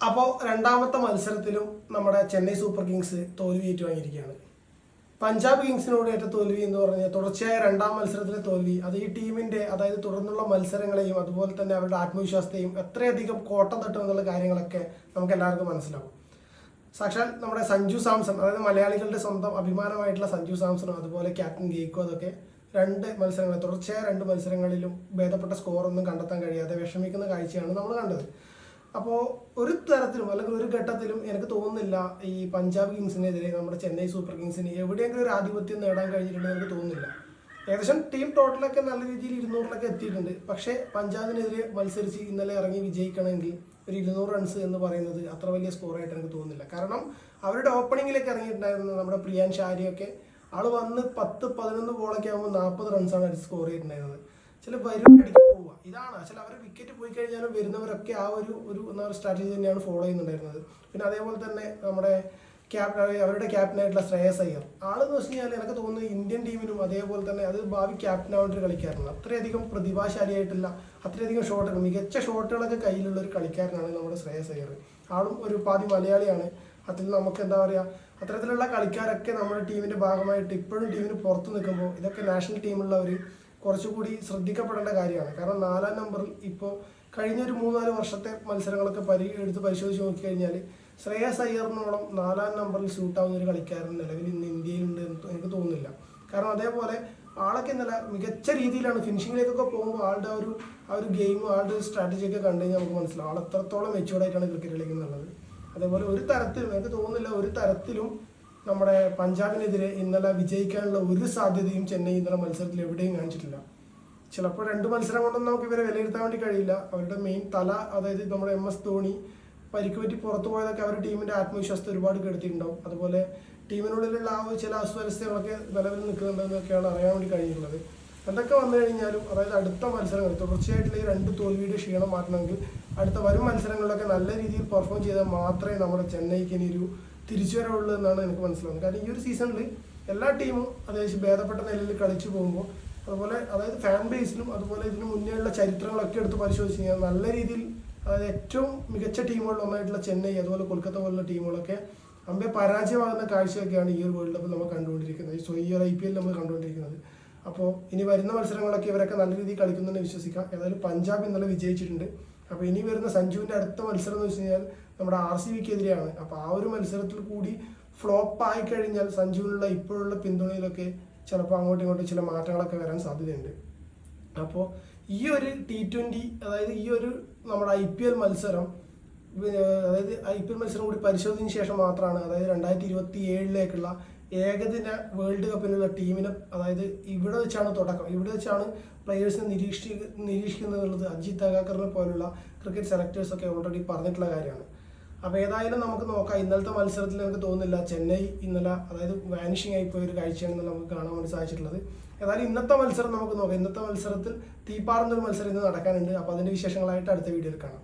അപ്പോൾ രണ്ടാമത്തെ മത്സരത്തിലും നമ്മുടെ ചെന്നൈ സൂപ്പർ കിങ്സ് തോൽവി ഏറ്റുവാങ്ങിയിരിക്കുകയാണ്. പഞ്ചാബ് കിങ്സിനോട് ഏറ്റ തോൽവി എന്ന് പറഞ്ഞാൽ തുടർച്ചയായ രണ്ടാം മത്സരത്തിലെ തോൽവി അത് ഈ ടീമിന്റെ അതായത് തുടർന്നുള്ള മത്സരങ്ങളെയും അതുപോലെ തന്നെ അവരുടെ ആത്മവിശ്വാസത്തെയും എത്രയധികം കോട്ടം തട്ടും എന്നുള്ള കാര്യങ്ങളൊക്കെ നമുക്ക് എല്ലാവർക്കും മനസ്സിലാവും. സാക്ഷാൽ നമ്മുടെ സഞ്ജു സാംസൺ, അതായത് മലയാളികളുടെ സ്വന്തം അഭിമാനമായിട്ടുള്ള സഞ്ജു സാംസണും അതുപോലെ ക്യാപ്റ്റൻ ഗെയ്ക്കോ അതൊക്കെ തുടർച്ചയായ രണ്ട് മത്സരങ്ങളിലും ഭേദപ്പെട്ട സ്കോറൊന്നും കണ്ടെത്താൻ കഴിയാതെ വിഷമിക്കുന്ന കാഴ്ചയാണ് നമ്മൾ കണ്ടത്. അപ്പോൾ ഒരു തരത്തിലും അല്ലെങ്കിൽ ഒരു ഘട്ടത്തിലും എനിക്ക് തോന്നുന്നില്ല ഈ പഞ്ചാബ് കിങ്സിനെതിരെ നമ്മുടെ ചെന്നൈ സൂപ്പർ കിങ്സിന് എവിടെയെങ്കിലും ഒരു ആധിപത്യം നേടാൻ കഴിഞ്ഞിട്ടുണ്ടെന്ന് എനിക്ക് തോന്നുന്നില്ല. ഏകദേശം ടീം ടോട്ടലൊക്കെ നല്ല രീതിയിൽ 200 എത്തിയിട്ടുണ്ട്. പക്ഷേ പഞ്ചാബിനെതിരെ മത്സരിച്ച് ഇന്നലെ ഇറങ്ങി വിജയിക്കണമെങ്കിൽ ഒരു 200 റൺസ് എന്ന് പറയുന്നത് അത്ര വലിയ സ്കോറായിട്ട് എനിക്ക് തോന്നുന്നില്ല. കാരണം അവരുടെ ഓപ്പണിങ്ങിലേക്ക് ഇറങ്ങിയിട്ടുണ്ടായിരുന്ന നമ്മുടെ പ്രിയാൻ ഷാരിയൊക്കെ ആൾ വന്ന് 10-11 ബോളൊക്കെ ആകുമ്പോൾ 40 റൺസാണ് അടിച്ച് സ്കോർ ചെയ്തിട്ടുണ്ടായിരുന്നത്. ചില അടിക്കാൻ പോവുക ഇതാണ് ചില അവർ വിക്കറ്റ് പോയി കഴിഞ്ഞാലും വരുന്നവരൊക്കെ ആ ഒരു സ്ട്രാറ്റജി തന്നെയാണ് ഫോളോ ചെയ്യുന്നുണ്ടായിരുന്നത്. പിന്നെ അതേപോലെ തന്നെ നമ്മുടെ അവരുടെ ക്യാപ്റ്റനായിട്ടുള്ള ശ്രേയസ് അയ്യർ ആളെന്ന് വെച്ച് കഴിഞ്ഞാൽ എനിക്ക് തോന്നുന്നു ഇന്ത്യൻ ടീമിനും അതേപോലെ തന്നെ അത് ഭാവി ക്യാപ്റ്റനാവേണ്ട ഒരു കളിക്കാരനാണ്. അത്രയധികം പ്രതിഭാശാലിയായിട്ടില്ല, അത്രയധികം ഷോട്ടുകൾ, മികച്ച ഷോട്ടുകളൊക്കെ കയ്യിലുള്ള ഒരു കളിക്കാരനാണ് നമ്മുടെ ശ്രേയസ് അയ്യർ. ആളും ഒരു പാതി മലയാളിയാണ്. അതിൽ നമുക്ക് എന്താ പറയുക, അത്തരത്തിലുള്ള കളിക്കാരൊക്കെ നമ്മുടെ ടീമിന്റെ ഭാഗമായിട്ട് ഇപ്പോഴും ടീമിന് പുറത്ത് നിൽക്കുമ്പോൾ ഇതൊക്കെ നാഷണൽ ടീമുള്ളവർ കുറച്ചുകൂടി ശ്രദ്ധിക്കപ്പെടേണ്ട കാര്യമാണ്. കാരണം 4ാം നമ്പറിൽ ഇപ്പോൾ കഴിഞ്ഞൊരു 3-4 വർഷത്തെ മത്സരങ്ങളൊക്കെ എടുത്ത് പരിശോധിച്ച് നോക്കിക്കഴിഞ്ഞാൽ ശ്രേയസ് അയ്യറിനോളം 4ാം നമ്പറിൽ സ്യൂട്ടാവുന്ന ഒരു കളിക്കാരൻ നിലവിൽ ഇന്ന് ഇന്ത്യയിലുണ്ട് എന്ന് എനിക്ക് തോന്നുന്നില്ല. കാരണം അതേപോലെ ആളൊക്കെ ഇന്നലെ മികച്ച രീതിയിലാണ് ഫിനിഷിങ്ങിലേക്കൊക്കെ പോകുമ്പോൾ ആളുടെ ആ ഒരു ഗെയിം, ആളുടെ സ്ട്രാറ്റജിയൊക്കെ കണ്ടു കഴിഞ്ഞാൽ നമുക്ക് മനസ്സിലാവും ആൾ എത്രത്തോളം മെച്ചുവേർഡായിട്ടാണ് ക്രിക്കറ്റ് കളിക്കുന്നുള്ളത്. അതേപോലെ ഒരു തരത്തിലും എനിക്ക് തോന്നുന്നില്ല ഒരു തരത്തിലും നമ്മുടെ പഞ്ചാബിനെതിരെ ഇന്നലെ വിജയിക്കാനുള്ള ഒരു സാധ്യതയും ചെന്നൈ ഇന്നലെ മത്സരത്തിൽ എവിടെയും കാണിച്ചിട്ടില്ല. ചിലപ്പോൾ 2 മത്സരം കൊണ്ടൊന്നും നമുക്ക് ഇവരെ വിലയിരുത്താൻ വേണ്ടി കഴിയില്ല. അവരുടെ മെയിൻ തല, അതായത് നമ്മുടെ MS ധോണി പരിക്ക് പറ്റി പുറത്തു പോയതൊക്കെ അവരുടെ ടീമിന്റെ ആത്മവിശ്വാസത്തെ ഒരുപാട് കെടുത്തിയിട്ടുണ്ടാവും. അതുപോലെ ടീമിനുള്ളിലുള്ള ആ ചില അസ്വരസ്ഥകളൊക്കെ നിലവിൽ നിൽക്കുന്നുണ്ടെന്നൊക്കെയാണ് അറിയാൻ വേണ്ടി കഴിഞ്ഞിട്ടുള്ളത്. എന്തൊക്കെ വന്നു കഴിഞ്ഞാലും അതായത് അടുത്ത മത്സരങ്ങൾ തുടർച്ചയായിട്ടുള്ള ഈ 2 തോൽവിയുടെ ക്ഷീണം മാറ്റണമെങ്കിൽ അടുത്ത വരും മത്സരങ്ങളിലൊക്കെ നല്ല രീതിയിൽ പെർഫോം ചെയ്താൽ മാത്രമേ നമ്മുടെ ചെന്നൈക്ക് ഇനി ഒരു തിരിച്ചുവരവുള്ളൂ എന്നാണ് എനിക്ക് മനസ്സിലാവുന്നത്. കാരണം ഈ ഒരു സീസണിൽ എല്ലാ ടീമും അതായത് ഭേദപ്പെട്ട നിലയിൽ കളിച്ചു പോകുമ്പോൾ അതുപോലെ അതായത് ഫാൻ ബേസിലും അതുപോലെ ഇതിന് മുന്നേയുള്ള ചരിത്രങ്ങളൊക്കെ എടുത്ത് പരിശോധിച്ച് കഴിഞ്ഞാൽ നല്ല രീതിയിൽ അതായത് ഏറ്റവും മികച്ച ടീമുകളിൽ ഒന്നായിട്ടുള്ള ചെന്നൈ അതുപോലെ കൊൽക്കത്ത പോലുള്ള ടീമുകളൊക്കെ അമ്പെ പരാജയമാകുന്ന കാഴ്ചയൊക്കെയാണ് ഈ ഒരു വേൾഡ് കപ്പിൽ നമ്മൾ കണ്ടുകൊണ്ടിരിക്കുന്നത്. ഈ ഒരു IPL നമ്മൾ കണ്ടുകൊണ്ടിരിക്കുന്നത്. അപ്പോൾ ഇനി വരുന്ന മത്സരങ്ങളൊക്കെ ഇവരൊക്കെ നല്ല രീതിയിൽ കളിക്കുന്നുണ്ടെന്ന് വിശ്വസിക്കാം. ഏതായാലും പഞ്ചാബ് ഇന്നലെ വിജയിച്ചിട്ടുണ്ട്. അപ്പോൾ ഇനി വരുന്ന സഞ്ജുവിൻ്റെ അടുത്ത മത്സരം എന്ന് വെച്ച് കഴിഞ്ഞാൽ നമ്മുടെ RCBക്കെതിരെയാണ്. അപ്പോൾ ആ ഒരു മത്സരത്തിൽ കൂടി ഫ്ലോപ്പ് ആയി കഴിഞ്ഞാൽ സഞ്ജുവിനുള്ള ഇപ്പോഴുള്ള പിന്തുണയിലൊക്കെ ചിലപ്പോൾ അങ്ങോട്ടും ഇങ്ങോട്ടും ചില മാറ്റങ്ങളൊക്കെ വരാൻ സാധ്യതയുണ്ട്. അപ്പോൾ ഈ ഒരു T20 അതായത് ഈ ഒരു നമ്മുടെ IPL മത്സരം അതായത് IPL മത്സരം കൂടി പരിശോധിച്ചതിന് ശേഷം മാത്രമാണ് അതായത് 2027 ഏകദിന വേൾഡ് കപ്പിനുള്ള ടീമിനെ അതായത് ഇവിടെ വെച്ചാണ് തുടക്കം, ഇവിടെ വെച്ചാണ് പ്ലെയേഴ്സിനെ നിരീക്ഷിക്കുന്നത് എന്നുള്ളത് അജിത് അഗാക്കറിനെ പോലുള്ള ക്രിക്കറ്റ് സെലക്ടേഴ്സൊക്കെ ഓൾറെഡി പറഞ്ഞിട്ടുള്ള കാര്യമാണ്. അപ്പോൾ ഏതായാലും നമുക്ക് നോക്കാം. ഇന്നലത്തെ മത്സരത്തിൽ എനിക്ക് തോന്നുന്നില്ല ചെന്നൈ ഇന്നലെ അതായത് വാനിഷിംഗ് ആയിപ്പോയ ഒരു കാഴ്ചയാണ് നമുക്ക് കാണാൻ വേണ്ടി സാധിച്ചിട്ടുള്ളത്. ഏതായാലും ഇന്നത്തെ മത്സരം നമുക്ക് നോക്കാം. ഇന്നത്തെ മത്സരത്തിൽ തീപ്പാറുന്നൊരു മത്സരം ഇന്ന് നടക്കാനുണ്ട്. അപ്പോൾ അതിൻ്റെ വിശേഷങ്ങളായിട്ട് അടുത്ത വീഡിയോയിൽ കാണാം.